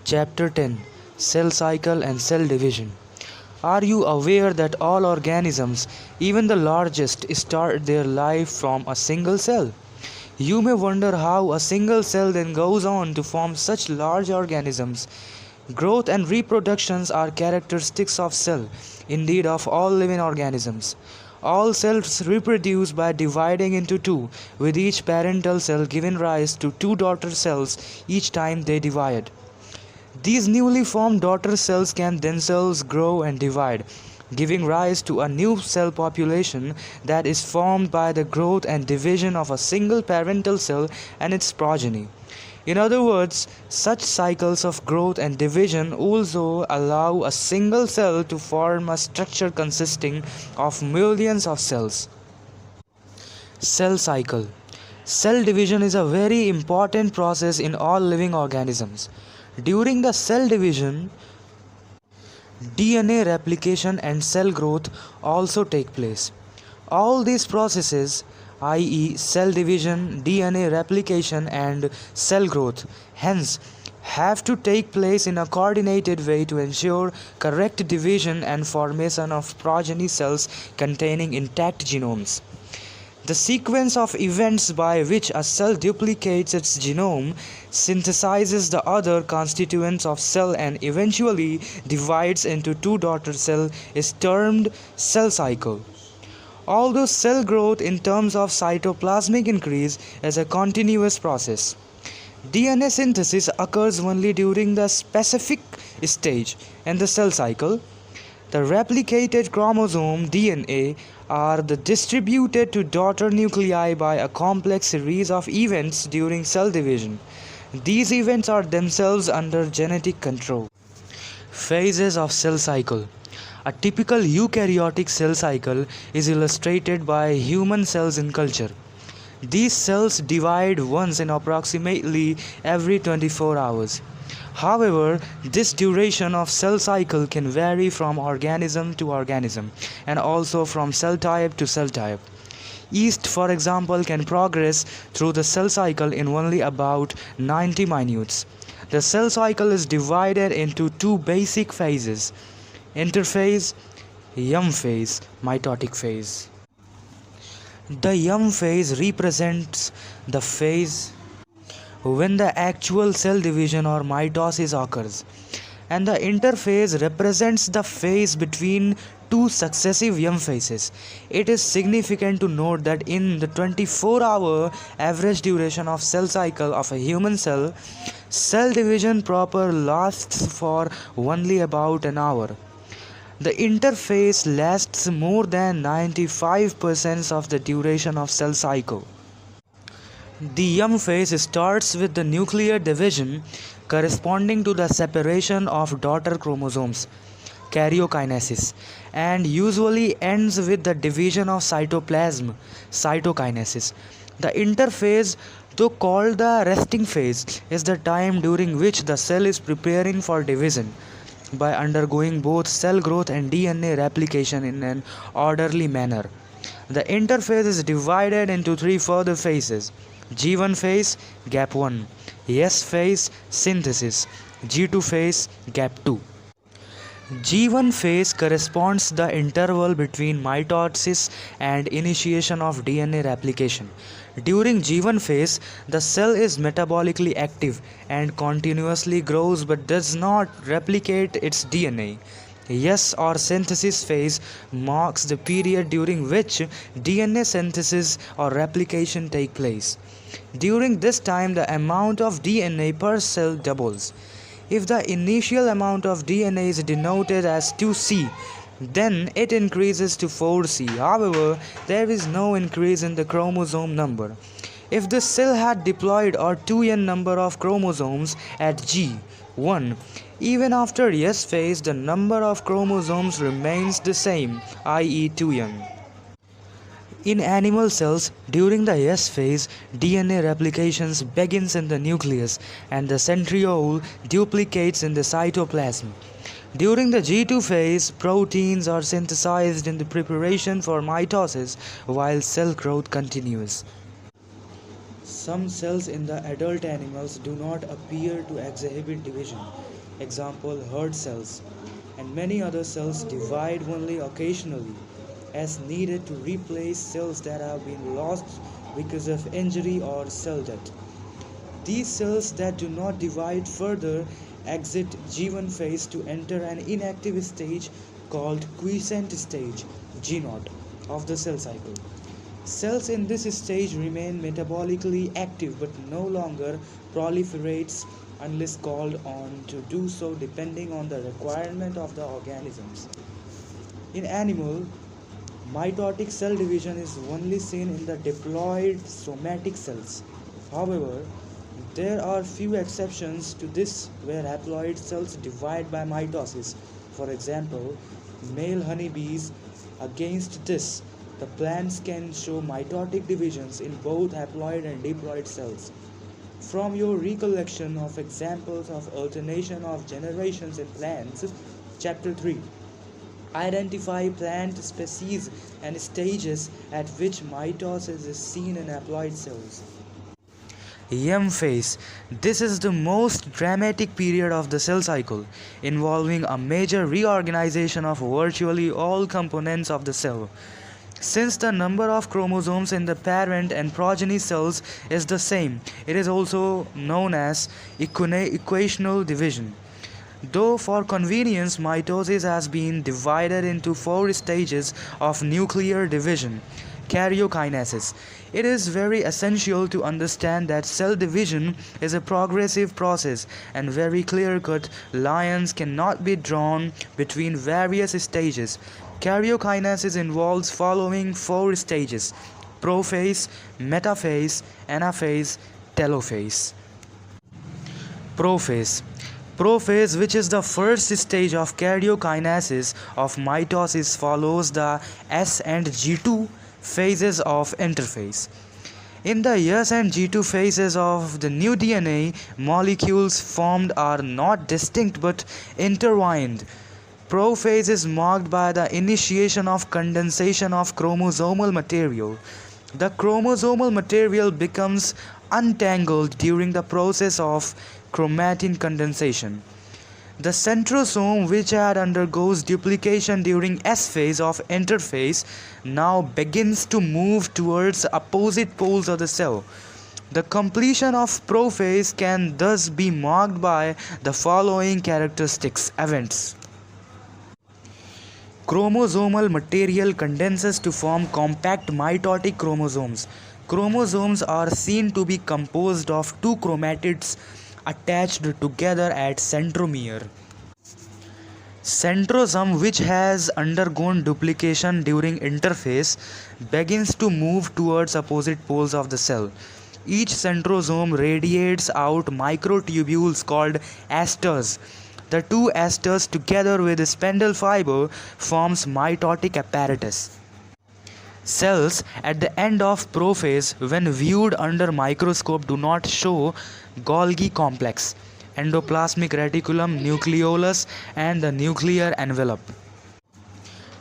Chapter 10: Cell Cycle and Cell Division. Are you aware that all organisms, even the largest, start their life from a single cell? You may wonder how a single cell then goes on to form such large organisms. Growth and reproductions are characteristics of cell, indeed of all living organisms. All cells reproduce by dividing into two, with each parental cell giving rise to two daughter cells each time they divide. These newly formed daughter cells can themselves grow and divide, giving rise to a new cell population that is formed by the growth and division of a single parental cell and its progeny. In other words, such cycles of growth and division also allow a single cell to form a structure consisting of millions of cells. Cell cycle. Cell division is a very important process in all living organisms. During the cell division, DNA replication and cell growth also take place. All these processes, i.e., cell division, DNA replication, and cell growth, hence, have to take place in a coordinated way to ensure correct division and formation of progeny cells containing intact genomes. The sequence of events by which a cell duplicates its genome, synthesizes the other constituents of cell and eventually divides into two daughter cells is termed cell cycle. Although cell growth in terms of cytoplasmic increase is a continuous process, DNA synthesis occurs only during the specific stage in the cell cycle. The replicated chromosome DNA are distributed to daughter nuclei by a complex series of events during cell division. These events are themselves under genetic control. Phases of cell cycle. A typical eukaryotic cell cycle is illustrated by human cells in culture. These cells divide once in approximately every 24 hours. However, this duration of cell cycle can vary from organism to organism and also from cell type to cell type. Yeast, for example, can progress through the cell cycle in only about 90 minutes. The cell cycle is divided into two basic phases: interphase, YUM phase, mitotic phase. The YUM phase represents the phase when the actual cell division or mitosis occurs, and the interphase represents the phase between two successive YUM phases. It is significant to note that in the 24-hour average duration of cell cycle of a human cell, cell division proper lasts for only about an hour. The interphase lasts more than 95% of the duration of cell cycle. The YUM phase starts with the nuclear division corresponding to the separation of daughter chromosomes, karyokinesis, and usually ends with the division of cytoplasm, cytokinesis. The interphase, though called the resting phase, is the time during which the cell is preparing for division by undergoing both cell growth and DNA replication in an orderly manner. The interphase is divided into three further phases: G1 phase, gap 1, S phase, synthesis, G2 phase, gap 2. G1 phase corresponds the interval between mitosis and initiation of DNA replication. During G1 phase, the cell is metabolically active and continuously grows but does not replicate its DNA. S or synthesis phase marks the period during which DNA synthesis or replication take place. During this time, the amount of DNA per cell doubles. If the initial amount of DNA is denoted as 2C, then it increases to 4C. However, there is no increase in the chromosome number. If the cell had diploid or 2n number of chromosomes at G1, even after S phase, the number of chromosomes remains the same, i.e. 2n. In animal cells, during the S phase, DNA replications begins in the nucleus and the centriole duplicates in the cytoplasm. During the G2 phase, proteins are synthesized in the preparation for mitosis while cell growth continues. Some cells in the adult animals do not appear to exhibit division. example herd cells, and many other cells divide only occasionally as needed to replace cells that have been lost because of injury or cell death. These cells that do not divide further exit G1 phase to enter an inactive stage called quiescent stage G0 of the cell cycle. Cells in this stage remain metabolically active but no longer proliferates unless called on to do so depending on the requirement of the organisms. In animal, mitotic cell division is only seen in the diploid somatic cells. However, there are few exceptions to this where haploid cells divide by mitosis. For example, male honeybees. Against this, the plants can show mitotic divisions in both haploid and diploid cells. From your recollection of examples of alternation of generations in plants, Chapter 3. Identify plant species and stages at which mitosis is seen in haploid cells. M phase. This is the most dramatic period of the cell cycle, involving a major reorganization of virtually all components of the cell. Since the number of chromosomes in the parent and progeny cells is the same, it is also known as equational division. Though for convenience, mitosis has been divided into 4 stages of nuclear division. Karyokinesis. It is very essential to understand that cell division is a progressive process and very clear-cut lines cannot be drawn between various stages. Karyokinesis involves following 4 stages: prophase, metaphase, anaphase, telophase. Prophase. Prophase, which is the first stage of karyokinesis of mitosis, follows the S and G2 phases of interphase. In the S and G2 phases of the new DNA, molecules formed are not distinct but intertwined. Prophase is marked by the initiation of condensation of chromosomal material. The chromosomal material becomes untangled during the process of chromatin condensation. The centrosome, which had undergoes duplication during S phase of interphase, now begins to move towards opposite poles of the cell. The completion of prophase can thus be marked by the following characteristics events. Chromosomal material condenses to form compact mitotic chromosomes. Chromosomes are seen to be composed of 2 chromatids attached together at centromere. Centrosome, which has undergone duplication during interphase, begins to move towards opposite poles of the cell. Each centrosome radiates out microtubules called asters. The 2 asters together with a spindle fiber forms mitotic apparatus. Cells at the end of prophase, when viewed under microscope, do not show Golgi complex, endoplasmic reticulum, nucleolus, and the nuclear envelope.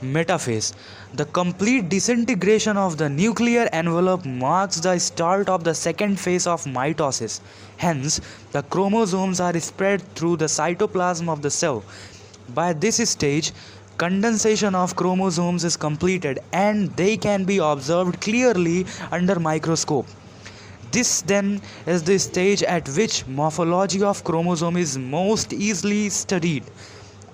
Metaphase. The complete disintegration of the nuclear envelope marks the start of the second phase of mitosis. Hence, the chromosomes are spread through the cytoplasm of the cell. By this stage, condensation of chromosomes is completed and they can be observed clearly under microscope. This then is the stage at which morphology of chromosome is most easily studied.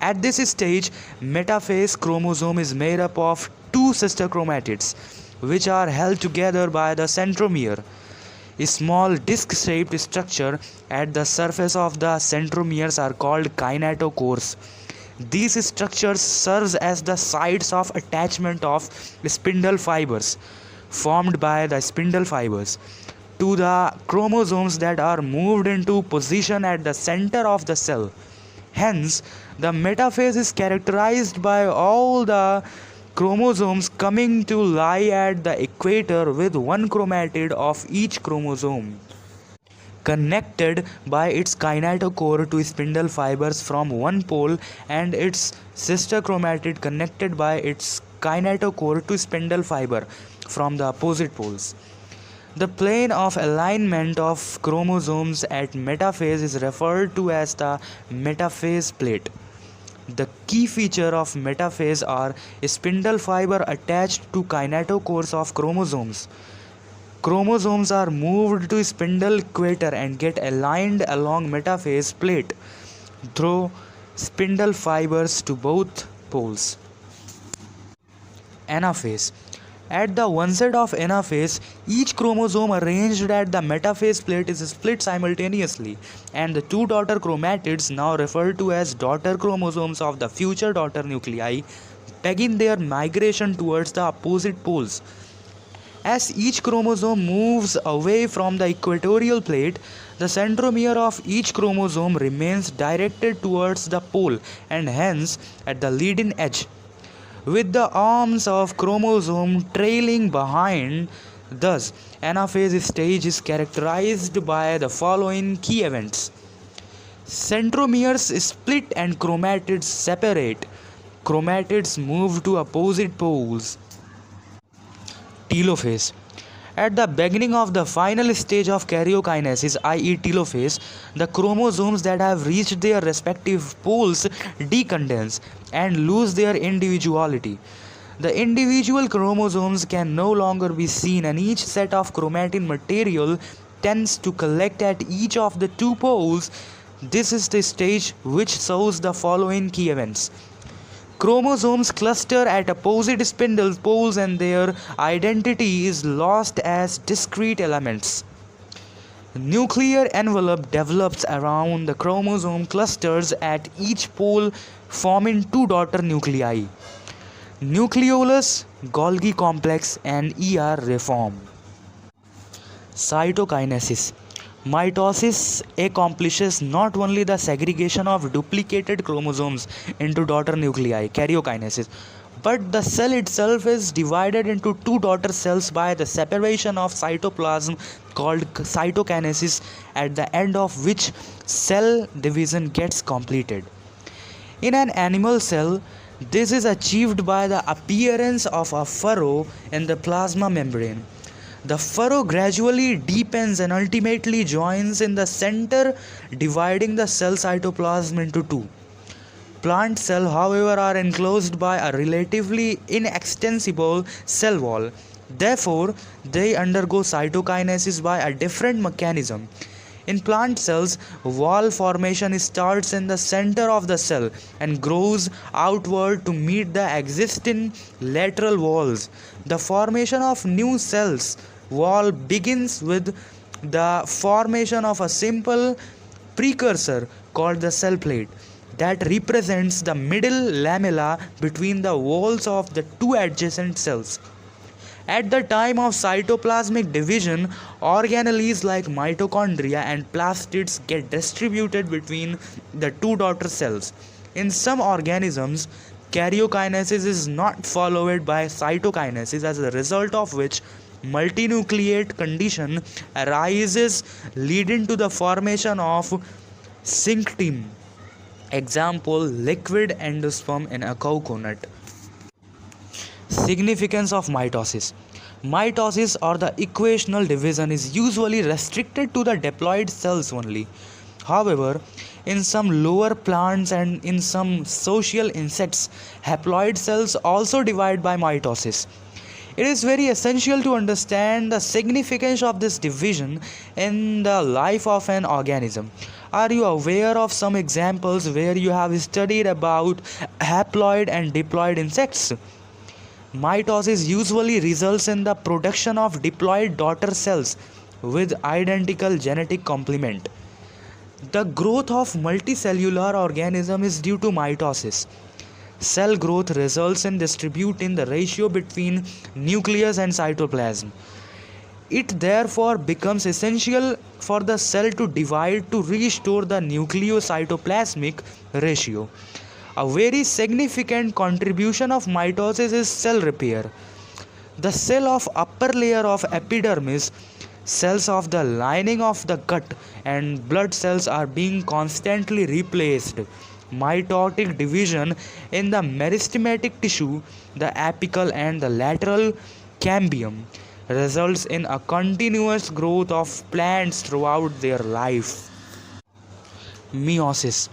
At this stage, metaphase chromosome is made up of 2 sister chromatids, which are held together by the centromere. A small disc-shaped structure at the surface of the centromeres are called kinetochores. These structures serve as the sites of attachment of spindle fibers, formed by the spindle fibers, to the chromosomes that are moved into position at the center of the cell. Hence, the metaphase is characterized by all the chromosomes coming to lie at the equator with 1 chromatid of each chromosome, connected by its kinetochore to spindle fibers from one pole and its sister chromatid connected by its kinetochore to spindle fiber from the opposite poles. The plane of alignment of chromosomes at metaphase is referred to as the metaphase plate. The key feature of metaphase are spindle fiber attached to kinetochores of chromosomes. Chromosomes are moved to spindle equator and get aligned along metaphase plate through spindle fibers to both poles. Anaphase. At the one side of anaphase, each chromosome arranged at the metaphase plate is split simultaneously, and the two daughter chromatids, now referred to as daughter chromosomes of the future daughter nuclei, begin their migration towards the opposite poles. As each chromosome moves away from the equatorial plate, the centromere of each chromosome remains directed towards the pole and hence at the leading edge, with the arms of chromosome trailing behind. Thus, anaphase stage is characterized by the following key events. Centromeres split and chromatids separate. Chromatids move to opposite poles. Telophase. At the beginning of the final stage of karyokinesis, i.e. telophase, the chromosomes that have reached their respective poles decondense and lose their individuality. The individual chromosomes can no longer be seen, and each set of chromatin material tends to collect at each of the two poles. This is the stage which shows the following key events. Chromosomes cluster at opposite spindle poles and their identity is lost as discrete elements. Nuclear envelope develops around the chromosome clusters at each pole, forming two daughter nuclei, nucleolus, Golgi complex, and ER reform. Cytokinesis. Mitosis accomplishes not only the segregation of duplicated chromosomes into daughter nuclei, karyokinesis, but the cell itself is divided into two daughter cells by the separation of cytoplasm called cytokinesis, at the end of which cell division gets completed. In an animal cell, this is achieved by the appearance of a furrow in the plasma membrane. The furrow gradually deepens and ultimately joins in the center, dividing the cell cytoplasm into two. Plant cells, however, are enclosed by a relatively inextensible cell wall. Therefore, they undergo cytokinesis by a different mechanism. In plant cells, wall formation starts in the center of the cell and grows outward to meet the existing lateral walls. The formation of new cells wall begins with the formation of a simple precursor called the cell plate that represents the middle lamella between the walls of the two adjacent cells. At the time of cytoplasmic division, organelles like mitochondria and plastids get distributed between the two daughter cells. In some organisms, karyokinesis is not followed by cytokinesis, as a result of which multinucleate condition arises, leading to the formation of synctime. Example: liquid endosperm in a coconut. Significance of mitosis. Mitosis, or the equational division, is usually restricted to the diploid cells only. However, in some lower plants and in some social insects, haploid cells also divide by mitosis. It is very essential to understand the significance of this division in the life of an organism. Are you aware of some examples where you have studied about haploid and diploid insects? Mitosis usually results in the production of diploid daughter cells with identical genetic complement. The growth of multicellular organism is due to mitosis. Cell growth results in distributing the ratio between nucleus and cytoplasm. It therefore becomes essential for the cell to divide to restore the nucleocytoplasmic ratio. A very significant contribution of mitosis is cell repair. The cell of upper layer of epidermis, cells of the lining of the gut, and blood cells are being constantly replaced. Mitotic division in the meristematic tissue, the apical and the lateral cambium, results in a continuous growth of plants throughout their life. Meiosis.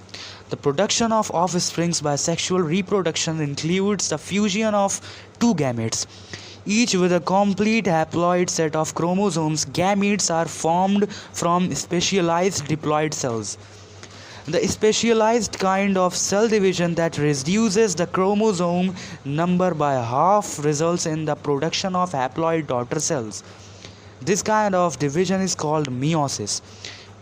The production of offsprings by sexual reproduction includes the fusion of two gametes, each with a complete haploid set of chromosomes. Gametes are formed from specialized diploid cells. The specialized kind of cell division that reduces the chromosome number by half results in the production of haploid daughter cells. This kind of division is called meiosis.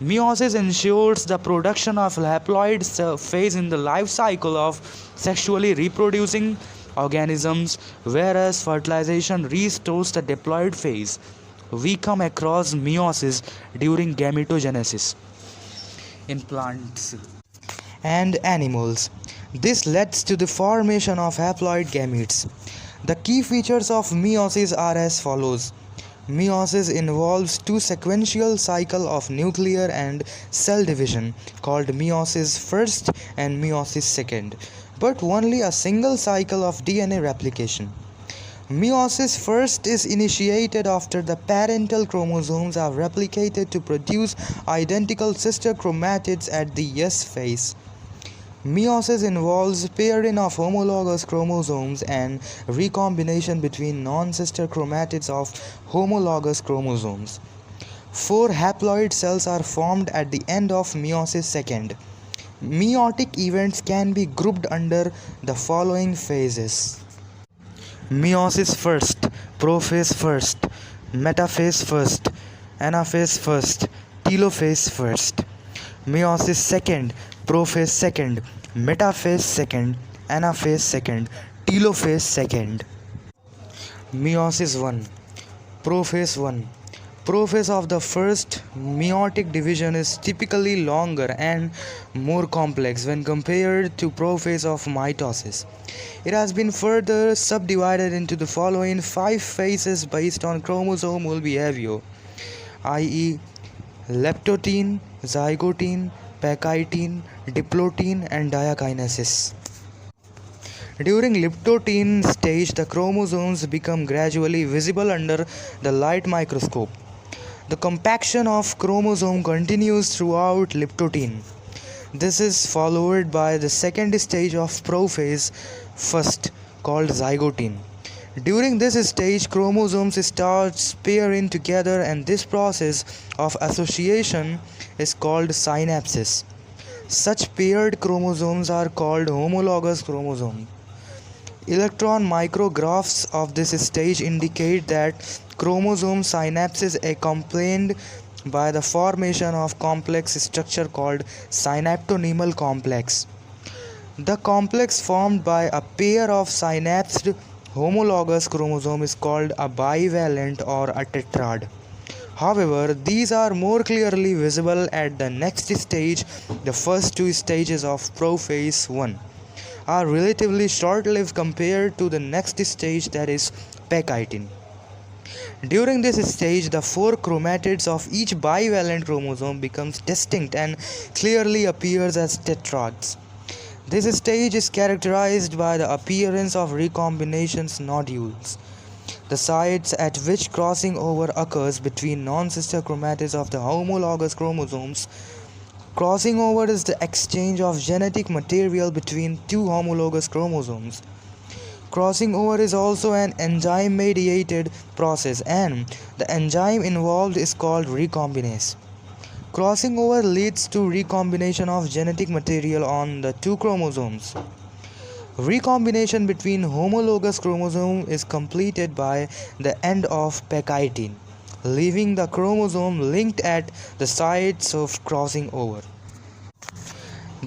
Meiosis ensures the production of haploid phase in the life cycle of sexually reproducing organisms, whereas fertilization restores the diploid phase. We come across meiosis during gametogenesis in plants and animals. This leads to the formation of haploid gametes. The key features of meiosis are as follows. Meiosis involves two sequential cycles of nuclear and cell division called meiosis first and meiosis second, but only a single cycle of DNA replication. Meiosis first is initiated after the parental chromosomes are replicated to produce identical sister chromatids at the S phase. Meiosis involves pairing of homologous chromosomes and recombination between non-sister chromatids of homologous chromosomes. 4 haploid cells are formed at the end of meiosis second. Meiotic events can be grouped under the following phases. Meiosis first, prophase first, metaphase first, anaphase first, telophase first. Meiosis second, prophase second, metaphase second, anaphase second, telophase second. Meiosis 1, prophase 1. Prophase of the first meiotic division is typically longer and more complex when compared to prophase of mitosis. It has been further subdivided into the following 5 phases based on chromosomal behavior, i.e. leptotene, zygotene, pachytene, diplotene and diakinesis. During leptotene stage, the chromosomes become gradually visible under the light microscope. The compaction of chromosome continues throughout leptotene. This is followed by the second stage of prophase first, called zygotene. During this stage, chromosomes start pairing together, and this process of association is called synapsis. Such paired chromosomes are called homologous chromosomes. Electron micrographs of this stage indicate that chromosome synapses are accompanied by the formation of complex structure called synaptonemal complex. The complex formed by a pair of synapsed homologous chromosomes is called a bivalent or a tetrad. However, these are more clearly visible at the next stage. The first 2 stages of prophase 1 are relatively short-lived compared to the next stage, that is pachytene. During this stage, the 4 chromatids of each bivalent chromosome becomes distinct and clearly appears as tetrads. This stage is characterized by the appearance of recombination nodules, the sites at which crossing over occurs between non-sister chromatids of the homologous chromosomes. Crossing over is the exchange of genetic material between 2 homologous chromosomes. Crossing over is also an enzyme-mediated process, and the enzyme involved is called recombinase. Crossing over leads to recombination of genetic material on the 2 chromosomes. Recombination between homologous chromosomes is completed by the end of pachytene, leaving the chromosome linked at the sites of crossing over.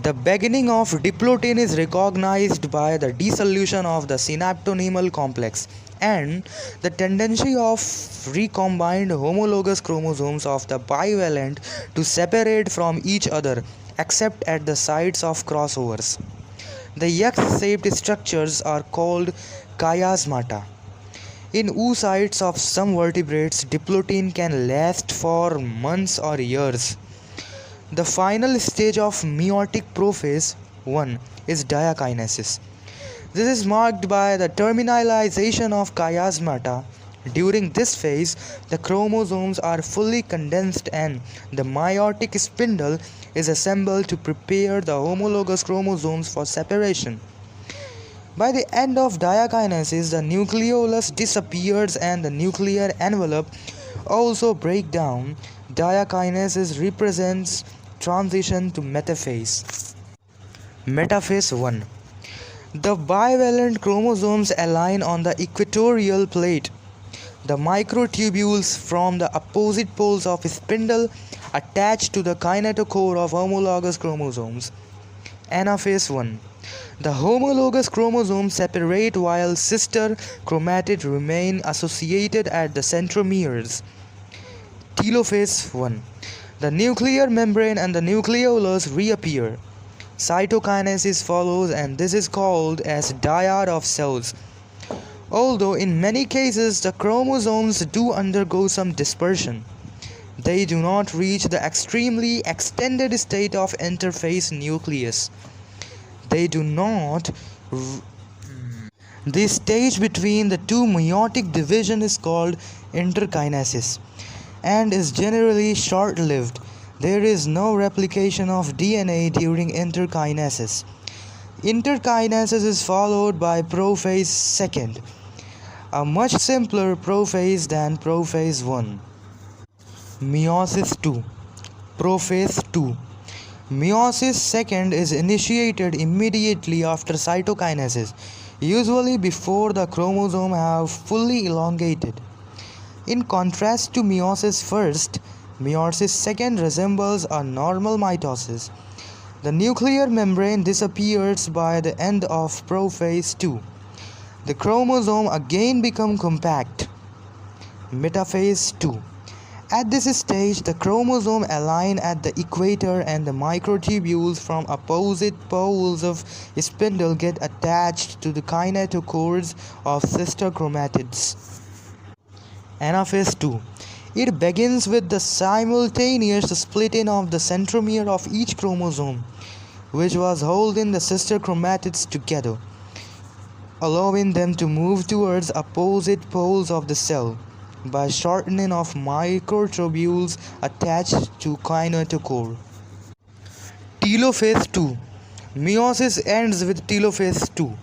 The beginning of diplotene is recognized by the dissolution of the synaptonemal complex and the tendency of recombined homologous chromosomes of the bivalent to separate from each other except at the sites of crossovers. The X-shaped structures are called chiasmata. In oocytes of some vertebrates, diplotene can last for months or years. The final stage of meiotic prophase 1 is diakinesis. This is marked by the terminalization of chiasmata During this phase, the chromosomes are fully condensed and the meiotic spindle is assembled to prepare the homologous chromosomes for separation. By the end of diakinesis, the nucleolus disappears and the nuclear envelope also breaks down. Diakinesis represents transition to metaphase. Metaphase 1. The bivalent chromosomes align on the equatorial plate. The microtubules from the opposite poles of spindle attach to the kinetochore of homologous chromosomes. Anaphase 1. The homologous chromosomes separate while sister chromatids remain associated at the centromeres. Telophase 1. The nuclear membrane and the nucleolus reappear. Cytokinesis follows, and this is called as dyad of cells. Although in many cases the chromosomes do undergo some dispersion, they do not reach the extremely extended state of interphase nucleus. The stage between the two meiotic division is called interkinesis and is generally short-lived. There is no replication of DNA during interkinesis. Interkinesis is followed by prophase second, a much simpler prophase than prophase 1. Meiosis 2. Prophase 2. Meiosis second is initiated immediately after cytokinesis, usually before the chromosome have fully elongated. In contrast to meiosis first, meiosis second resembles a normal mitosis. The nuclear membrane disappears by the end of prophase 2. The chromosome again becomes compact. Metaphase 2. At this stage, the chromosome align at the equator and the microtubules from opposite poles of spindle get attached to the kinetochores of sister chromatids. Anaphase 2. It begins with the simultaneous splitting of the centromere of each chromosome, which was holding the sister chromatids together, allowing them to move towards opposite poles of the cell by shortening of microtubules attached to kinetochore. Telophase 2. Meiosis ends with telophase 2,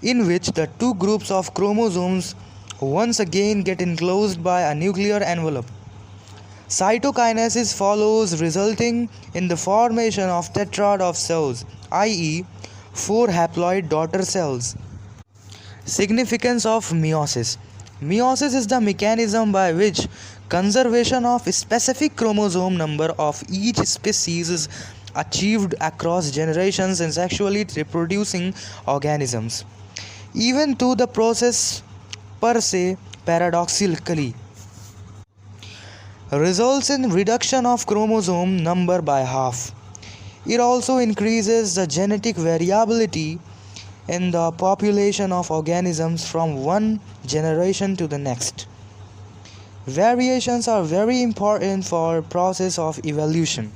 in which the two groups of chromosomes once again get enclosed by a nuclear envelope. Cytokinesis follows, resulting in the formation of tetrad of cells, i.e., 4 haploid daughter cells. Significance of meiosis. Meiosis is the mechanism by which conservation of specific chromosome number of each species is achieved across generations in sexually reproducing organisms, even though the process per se paradoxically results in reduction of chromosome number by half. It also increases the genetic variability in the population of organisms from one generation to the next. Variations are very important for process of evolution.